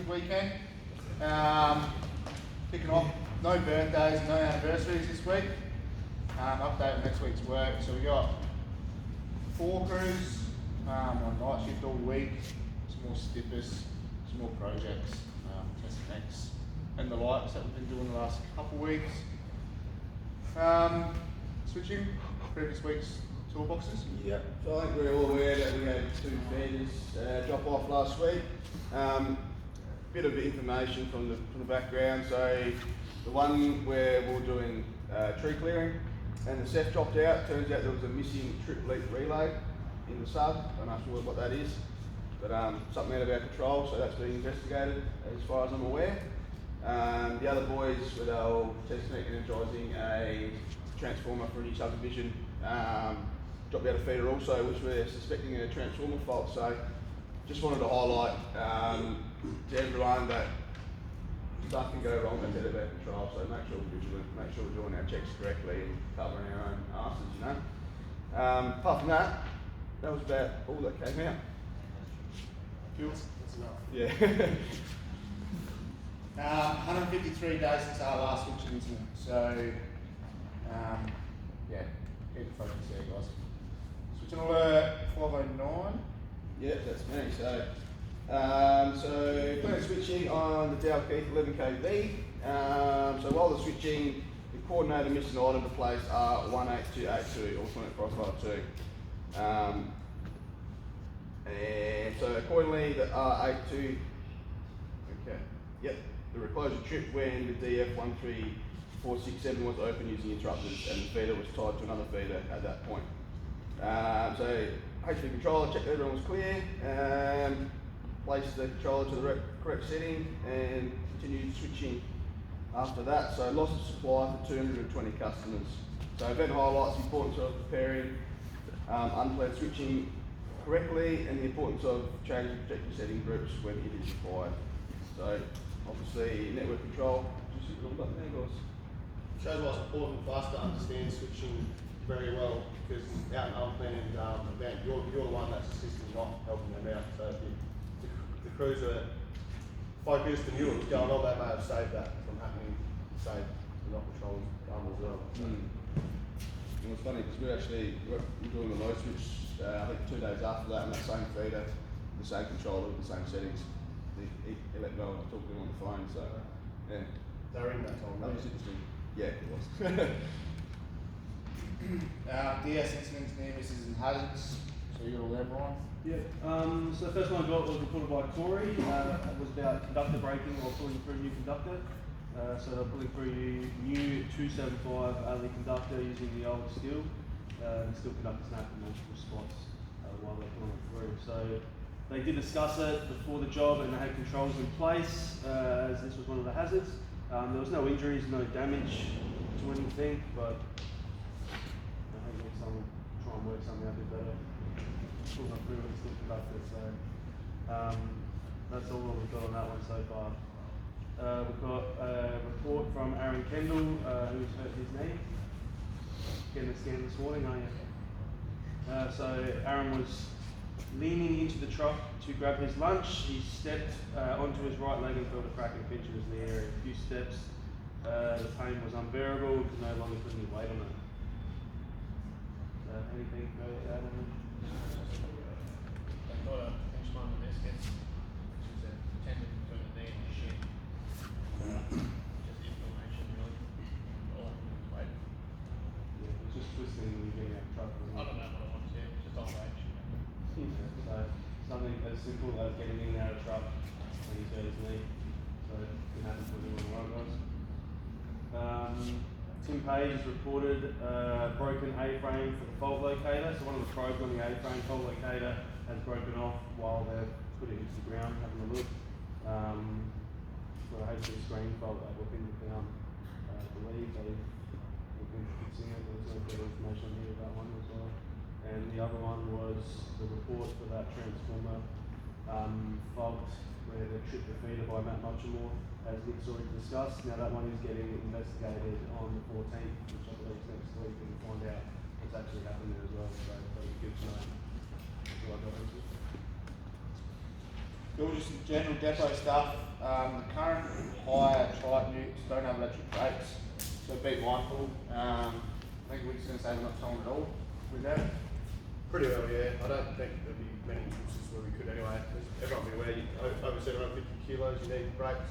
weekend. Kicking off, no birthdays, no anniversaries this week. Update on next week's work. So we got 4 crews on night shift all week, some more stippers, some more projects, test next and the likes that we've been doing the last couple of weeks. Switching previous week's toolboxes. Yep, so I think we're all aware that we had 2 feeders drop off last week. Bit of information from the background. So the one where we were doing tree clearing and the Ceph dropped out. Turns out there was a missing trip leak relay in the sub. I'm not sure what that is, but something out of our control. So that's being investigated as far as I'm aware. The other boys were all testing and energising a transformer for a new subdivision. Dropped out a feeder also, which we're suspecting a transformer fault. So just wanted to highlight to everyone that stuff can go wrong that's out of our control. So make sure we're vigilant, make sure we're doing our checks correctly and covering our own asses, you know. Apart from that, that was about all that came out. Fuels, that's enough. Yeah. 153 days since our last switching incident. So, yeah, keep the focus there, guys. Switching alert 509. Yeah, that's me. So plenty of switching on the Dow Keith 11 kV. So while the switching, the coordinator missing item to place are 18282 or 20552. And so accordingly, the R82. Okay. Yep. The reclosure trip when the DF13467 was open using interrupters and the feeder was tied to another feeder at that point. So HV controller checked everyone was clear, placed the controller to the correct setting and continued switching after that. So loss of supply for 220 customers. So event highlights the importance of preparing unplanned switching correctly and the importance of changing projector setting groups when it is required. So obviously network control, just a little button there guys. Shows why it's important for us to understand switching very well, because out in unplanned event, you're the one that's assisting, not helping them out. So if the crews are focused and knew what was going on, they may have saved that from happening, saved the knock controls as well. It was funny because we're doing the low switch, I think 2 days after that, and that same feeder, the same controller with the same settings. He let go and talked to him on the phone, so yeah. They were in that time, That right? was interesting. Yeah, it was. DS incidents, near misses and hazards. So you got all that, Brian? Yeah, so the first one I got was reported by Corey. It was about conductor braking while pulling through a new conductor. So they're pulling through new 275 alley conductor using the old steel. Steel conductor snapped in multiple spots while they're pulling it through. So they did discuss it before the job and they had controls in place as this was one of the hazards. There was no injuries, no damage to anything, but I think next time we'll try and work something out a bit better. Pulling up through with the steel conductor, so that's all we've got on that one so far. We've got a report from Aaron Kendall, who's hurt his knee. Getting a scan this morning, aren't you? So Aaron was leaning into the truck to grab his lunch. He stepped onto his right leg and felt a crack and pinch in his knee area. A few steps, the pain was unbearable, he could no longer put any weight on it. Anything to add on it? They've got a pinch one of meniscus, which is a tendon between the knee and the shin. Just inflammation, really. All that weight. Yeah, it was just twisting when you're getting out of truck. I don't know what I want to say, just old age. So something as simple as getting in and out of truck when he's hurt his knee. So it can happen for everyone, right, guys? Tim Page has reported broken A-frame for the fault locator. So one of the probes on the A-frame fault locator has broken off while they're putting it into the ground, having a look. For a HD screen fault that we've been down, I believe they've been fixing it. There's no further information here about that one as well. And the other one was the report for that transformer fault where they tripped the feeder by Matt Muchamore, as Nick's already discussed. Now that one is getting investigated on the 14th, which I believe is next week, and find out what's actually happened there as well. So that'll be good to know. That's all I got. It was just some general depot stuff. The current higher Triton utes don't have electric brakes, so be mindful. I think we're just going to say we're not towing at all with that. Pretty well, yeah. I don't think there'll be many instances where we could anyway. Everyone will be aware, over 750 kilos, you need brakes.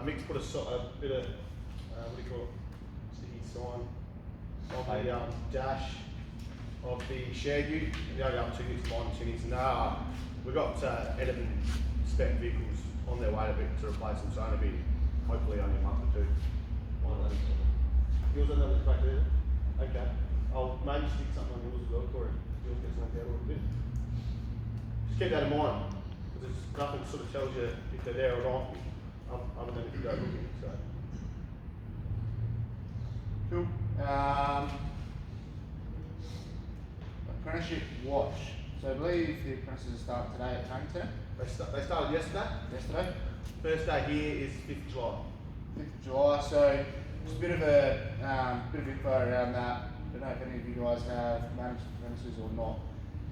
Mick's put a bit of, what do you call it, sticky sign on the dash of the shared ute. The only other 2 utes, mine and 2 utes. And we've got 11 spec vehicles on their way to replace them, so only be hopefully only a month or two. Yours don't have the back there? Okay. I'll maybe stick something on yours as well, Corey. Yours gets knocked out a little bit. Just keep that in mind, because there's nothing sort of tells you if they're there or not, other than if you go looking. So. Cool. Apprenticeship watch. So I believe the apprentices start today at training centre. They started yesterday. Yesterday. First day here is 5th of July. 5th of July. So just a bit of info around that. I don't know if any of you guys have managed apprentices or not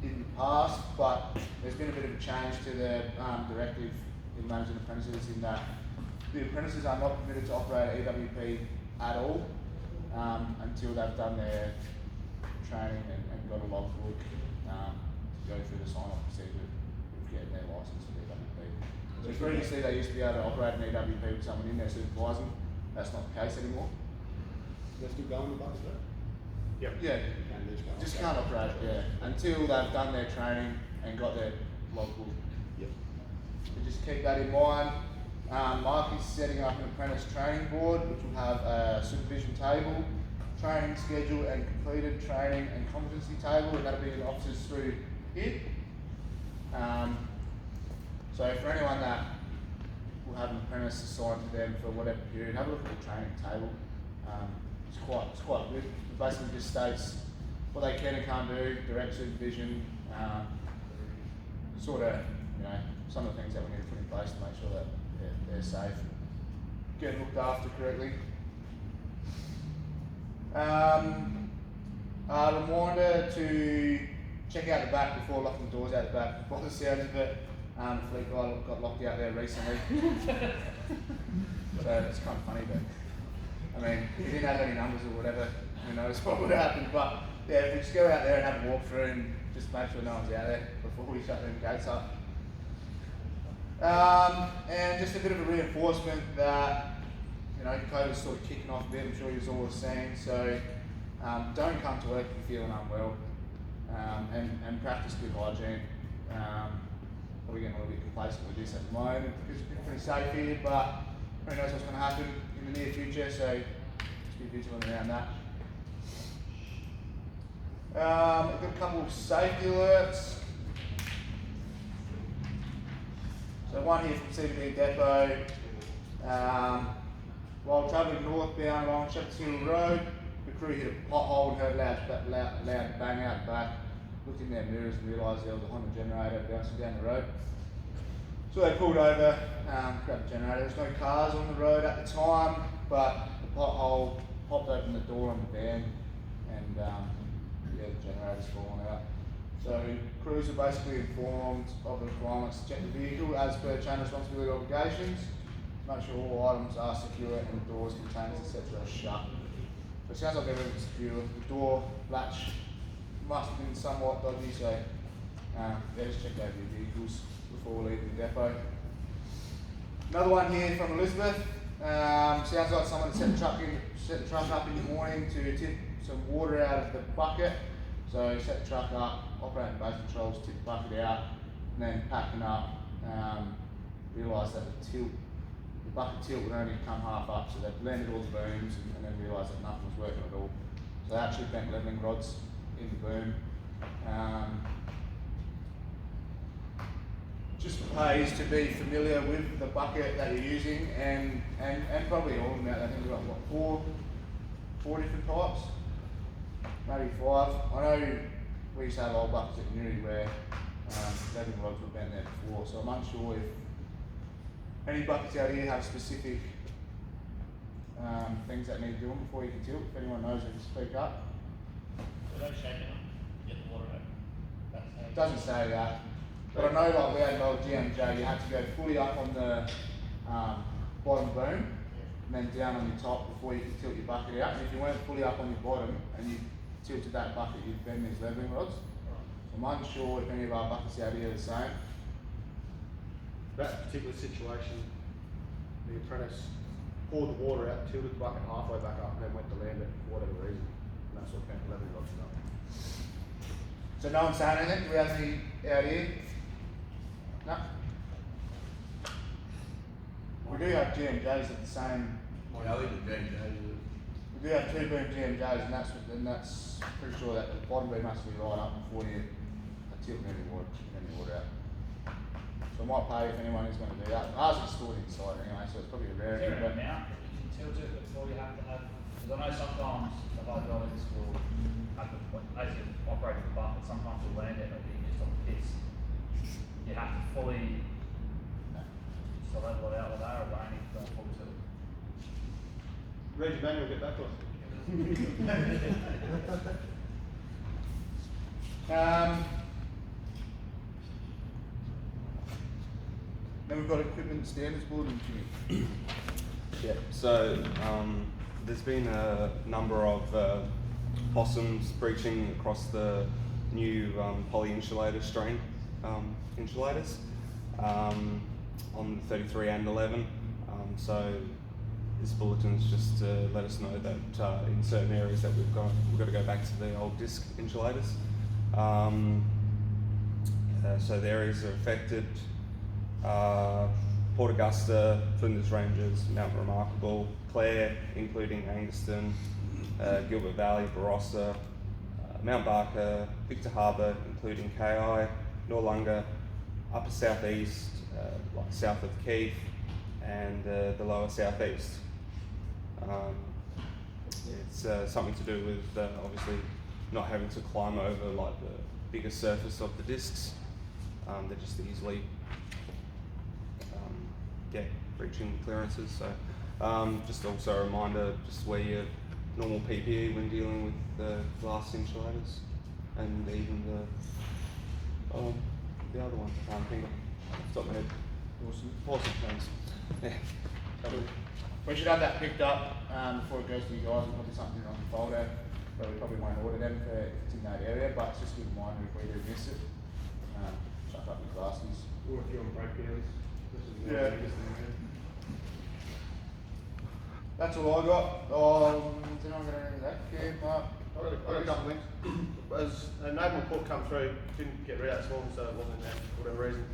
in the past, but there's been a bit of a change to the directive in managing apprentices in that the apprentices are not permitted to operate EWP at all until they've done their training and got a logbook to go through the sign-off procedure of getting their licence for EWP. So previously they used to be able to operate an EWP with someone in there supervising. That's not the case anymore. They're still going with us, right? Yep. Yeah, just can't operate, yeah, until they've done their training and got their logbook. Yep. So just keep that in mind. Mark is setting up an apprentice training board, which will have a supervision table, training schedule and completed training and competency table, and that'll be in officers through here. So for anyone that will have an apprentice assigned to them for whatever period, have a look at the training table. It's quite good. It basically just states what they can and can't do, direct supervision, sort of, some of the things that we need to put in place to make sure that they're safe, getting looked after correctly. Reminder to check out the back before locking the doors out the back. By the sounds of it, the fleet guy got locked out there recently. So it's kind of funny, but I mean, if he didn't have any numbers or whatever, who knows what would happen. But yeah, if we just go out there and have a walk through and just make sure no one's out there before we shut them gates up. And just a bit of a reinforcement that, COVID's sort of kicking off a bit, I'm sure you've all seen. So don't come to work if you're feeling unwell, and practice good hygiene. Probably getting a little bit complacent with this at the moment because it's been pretty safe here, but who knows what's going to happen in the near future, so just be vigilant around that. I've got a couple of safety alerts. So one here from CBD Depot. While travelling northbound along Shepherd's Hill Road, the crew hit a pothole and heard loud bang out the back. Looked in their mirrors and realised there was a Honda generator bouncing down the road. So they pulled over, grabbed the generator. There's no cars on the road at the time, but the pothole popped open the door on the van, and the generator's fallen out. So crews are basically informed of the requirements to check the vehicle as per chain responsibility obligations. Make sure all items are secure and the doors, containers, etc. are shut. So it sounds like everything's secure. The door latch must have been somewhat dodgy, so just check over your vehicles before we leave the depot. Another one here from Elizabeth. Sounds like someone set the truck up in the morning to tip some water out of the bucket. So set the truck up, operating base controls, tip the bucket out, and then packing up. Realised that the bucket tilt would only come half up, so they blended all the booms and then realised that nothing was working at all. So they actually bent levelling rods in the boom. Just pays to be familiar with the bucket that you're using and probably all of them out there. I think we've got four different types, maybe 5. I know we used to have old buckets at Newry where levelling rods were bent there before, so I'm unsure if any buckets out here have specific things that need doing before you can tilt. If anyone knows, they can speak up. So don't shake it up, get the water out. That's how It doesn't say that. But I know like we had an old GMJ, you had to go fully up on the bottom boom and then down on your top before you could tilt your bucket out. And if you weren't fully up on your bottom and you tilted that bucket, you'd bend these leveling rods. So I'm unsure if any of our buckets out here are the same. That particular situation, the apprentice poured the water out, tilted the bucket halfway back up, and then went to land it for whatever reason. And that's what bent the leveling rods up. So no one's saying anything? Do we have any out here? No? We do have GMJs at the same. Yeah, I think the James We do have 2 boom GMJs, and that's pretty sure that the bottom boom has to be right up before you tilt any water out. So I might pay if anyone is going to do that. Ours is stored inside anyway, so it's probably a Is rarity. there an But amount that you can tilt it before you have to have? Because I know sometimes the hydraulics will have to, as you operate the bucket, sometimes you'll land it, maybe just on the piss. You have to fully, just to level it out with that, or only going full tilt. Reggie Manuel, get back to us. Then we've got equipment standards board and Jimmy. Yeah, so there's been a number of possums breaching across the new poly insulator strain insulators on the 33 and 11. So this bulletin is just to let us know that in certain areas that we've got to go back to the old disc insulators. So the areas are affected. Port Augusta, Flinders Ranges, Mount Remarkable, Clare, including Angaston, Gilbert Valley, Barossa, Mount Barker, Victor Harbour, including KI, Noarlunga, Upper South East, like south of Keith, and the lower South East. It's something to do with obviously not having to climb over like the bigger surface of the discs. They're just easily get breaching clearances. So just also a reminder, just wear your normal PPE when dealing with the glass insulators, and even the other one. I can't think of off the top of my head. Awesome, thanks. Yeah. We should have that picked up before it goes to you guys, and probably something on the folder. But we probably won't order them if it's in that area, but it's just a good reminder if we do miss it. Chuck up your glasses. Or if you're on breakdowns. Yeah. That's all I got. Did I get any of that? Okay, Mark. I've got a couple of things. As a neighbour report come through, didn't get read out this morning, so it wasn't in there for whatever reason.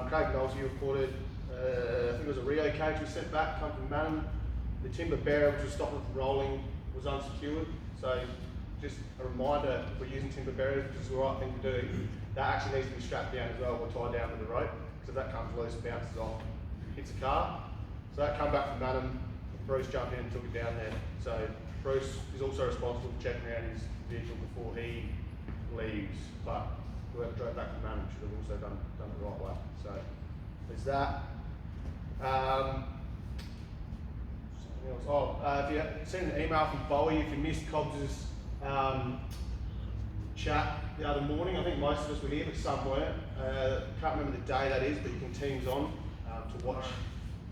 Craig Knowles, you reported, I think it was a Rio cage was sent back, come from Madden. The timber barrier, which was stopping it from rolling, was unsecured. So just a reminder, if we're using timber barriers, which is the right thing to do, that actually needs to be strapped down as well or tied down to the rope, because if that comes loose, it bounces off, hits a car. So that come back from Madden. Bruce jumped in and took it down there. So Bruce is also responsible for checking around his vehicle before he leaves. But whoever drove back from Madden should have also done it the right way. So there's that. Something else. If you sent an email from Bowie, if you missed Cobbs's chat the other morning, I think most of us were here, but some weren't. Can't remember the day that is, but you can Teams on to watch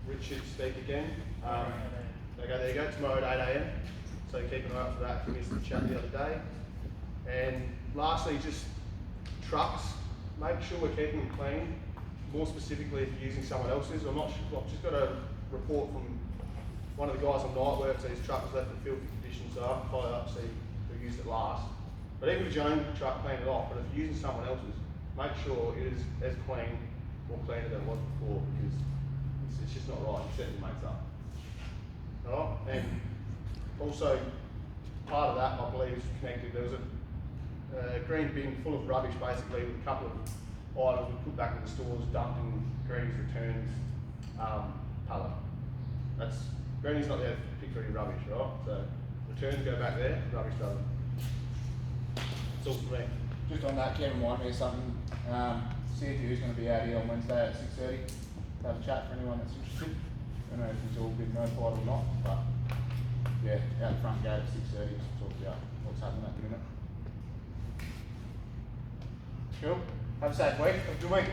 Richard speak again. Okay, there you go, tomorrow at 8 AM. So keep an eye out for that if you missed the chat the other day. And lastly, just trucks, make sure we're keeping them clean. More specifically, if you're using someone else's. I'm not sure, I've just got a report from one of the guys on night work, so his truck was left in filthy condition, so I have to follow up to see who used it last. But even if it's your own truck, clean it off. But if you're using someone else's, make sure it is as clean or cleaner than it was before, because it's just not right. You're setting your mates up. Alright, and also part of that, I believe, is connected. There was a green bin full of rubbish, basically, with a couple of items we put back in the stores, dumped in Greeny's returns pallet. Greeny's not there to pick through your rubbish, right? So returns go back there, rubbish doesn't. That's all for me. Just on that, Kevin reminded me of something. CFU is going to be out here on Wednesday at 6:30. Have a chat for anyone that's interested. I don't know if it's all been notified or not, but yeah, out the front gate at 6:30 to talk about what's happening at the minute. Cool. Have a safe week. Have a good week.